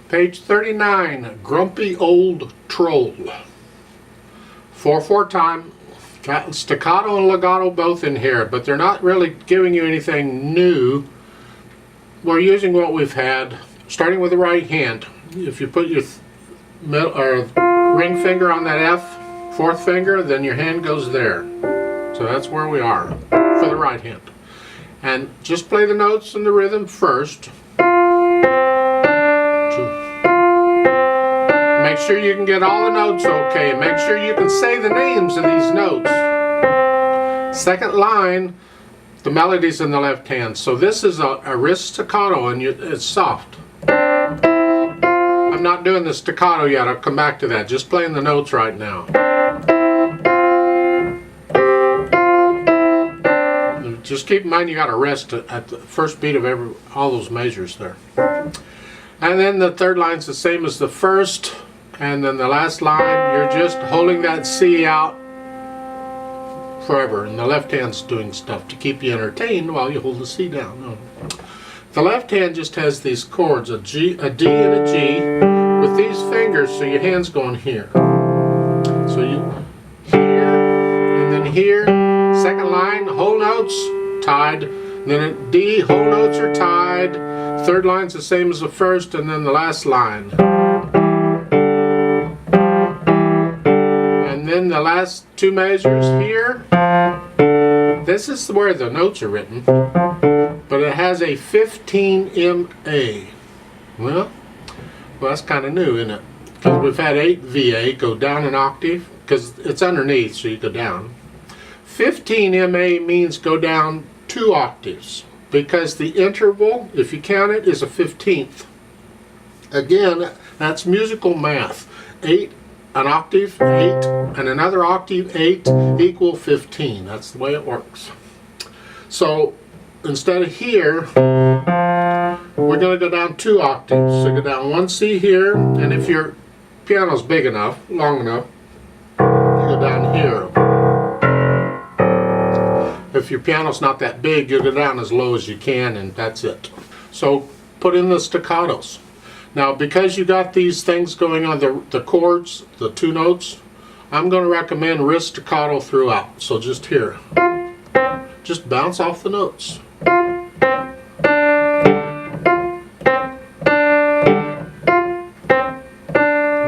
Page 39, Grumpy Old Troll. 4/4 time. Got staccato and legato both in here, but they're not really giving you anything new. We're using what we've had, starting with the right hand. If you put your ring finger on that F, fourth finger, then your hand goes there. So that's where we are for the right hand. And just play the notes and the rhythm first. Make sure you can get all the notes okay. Make sure you can say the names of these notes. Second line, the melody's in the left hand. So this is a wrist staccato and it's soft. I'm not doing the staccato yet. I'll come back to that. Just playing the notes right now. Just keep in mind you got to rest at the first beat of all those measures there. And then the third line's the same as the first. And then the last line, you're just holding that C out forever. And the left hand's doing stuff to keep you entertained while you hold the C down. The left hand just has these chords, a D and a G, with these fingers, so your hand's going here. So you here, and then here. Second line, whole notes, tied. Then a D, whole notes are tied. Third line's the same as the first, and then the last line. And then the last two measures here. This is where the notes are written, but it has a 15 MA. Well, that's kind of new, isn't it? Because we've had 8 VA, go down an octave, because it's underneath, so you go down. 15 MA means go down 2 octaves, because the interval, if you count it, is a 15th. Again, that's musical math. 8, an octave, 8, and another octave, 8, equal 15. That's the way it works. So instead of here, we're going to go down 2 octaves. So go down 1 C here, and if your piano's big enough, long enough, you go down here. If your piano's not that big, you go down as low as you can, and that's it. So put in the staccatos. Now, because you got these things going on, the chords, the 2 notes, I'm going to recommend wrist staccato throughout. So just here. Just bounce off the notes.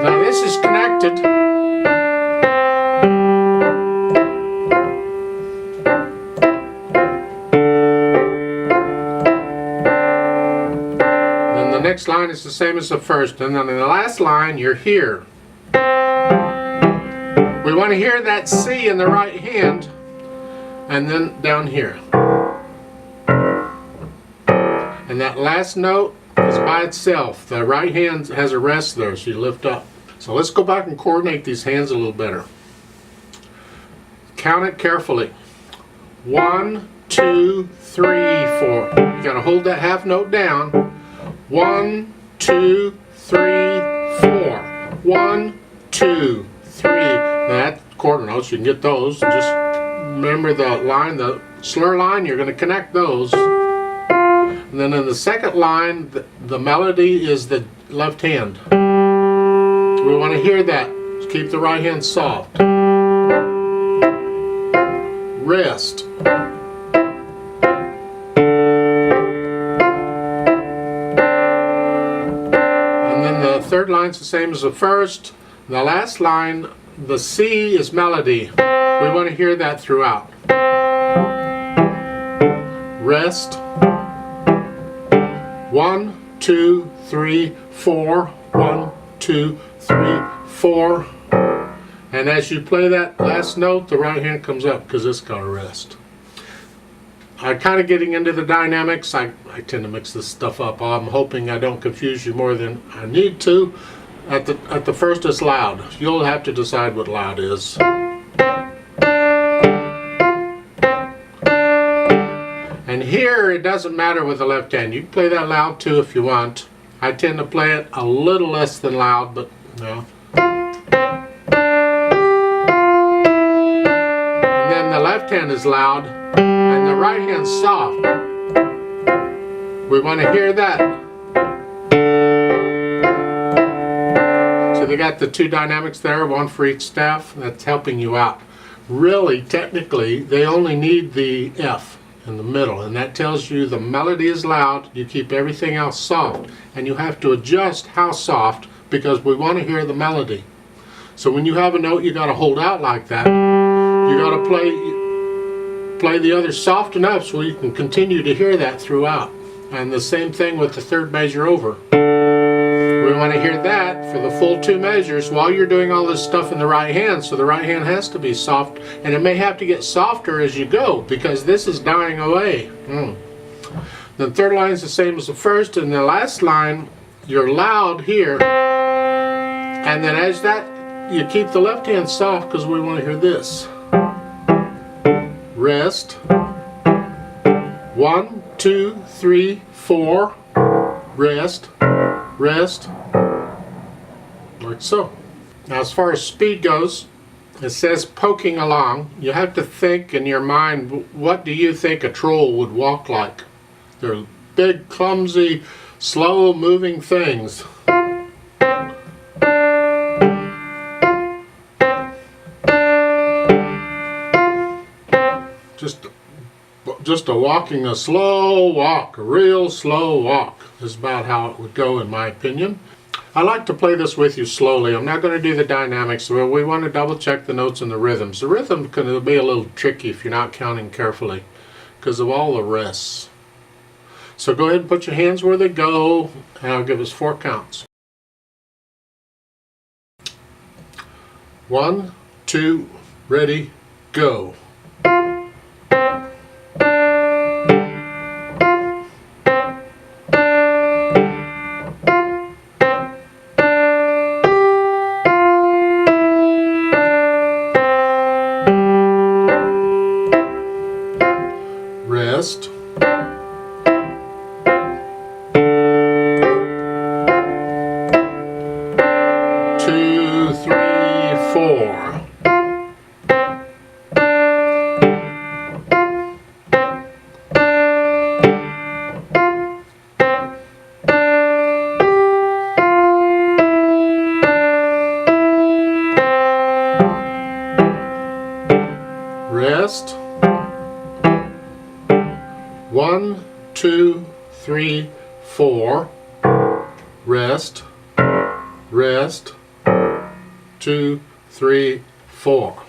Now this is connected. Then the next line is the same as the first, and then in the last line you're here. We want to hear that C in the right hand, and then down here. And that last note is by itself. The right hand has a rest there, so you lift up. So let's go back and coordinate these hands a little better. Count it carefully. 1, 2, 3, 4. You gotta hold that half note down. 1, 2, 3, 4. 1, 2, 3. That quarter notes, you can get those. Just remember the line, the slur line, you're going to connect those. And then in the second line, the melody is the left hand. We want to hear that. Just keep the right hand soft. Rest. And then the third line's the same as the first. The last line, the C is melody. We want to hear that throughout. Rest. 1, 2, 3, 4. 1, 2, 3, 4. And as you play that last note, the right hand comes up because it's got to rest. I'm kind of getting into the dynamics. I tend to mix this stuff up. I'm hoping I don't confuse you more than I need to. At the first it's loud. You'll have to decide what loud is. And here it doesn't matter with the left hand. You can play that loud too if you want. I tend to play it a little less than loud, but no. And then the left hand is loud and the right hand's soft. We want to hear that. they got the two dynamics there, one for each staff. That's helping you out. Really, technically, they only need the F in the middle, and that tells you the melody is loud. You keep everything else soft, and you have to adjust how soft because we want to hear the melody. So when you have a note you got to hold out like that, you got to play the others soft enough so you can continue to hear that throughout. And the same thing with the third measure over. We want to hear that for the full two measures while you're doing all this stuff in the right hand, so the right hand has to be soft, and it may have to get softer as you go because this is dying away. The third line is the same as the first, and the last line you're loud here, and then as that you keep the left hand soft because we want to hear this. Rest. 1, 2, 3, 4. Rest. Rest. Like so. Now as far as speed goes, it says poking along. You have to think in your mind, what do you think a troll would walk like? They're big, clumsy, slow moving things. Just a slow walk, a real slow walk is about how it would go in my opinion. I like to play this with you slowly. I'm not going to do the dynamics, but we want to double check the notes and the rhythms. The rhythm can be a little tricky if you're not counting carefully because of all the rests. So go ahead and put your hands where they go, and I'll give us 4 counts. 1, 2, ready, go. Rest. 2, 3, 4. Rest. 1, 2, 3, 4. Rest. Rest. 2, 3, 4.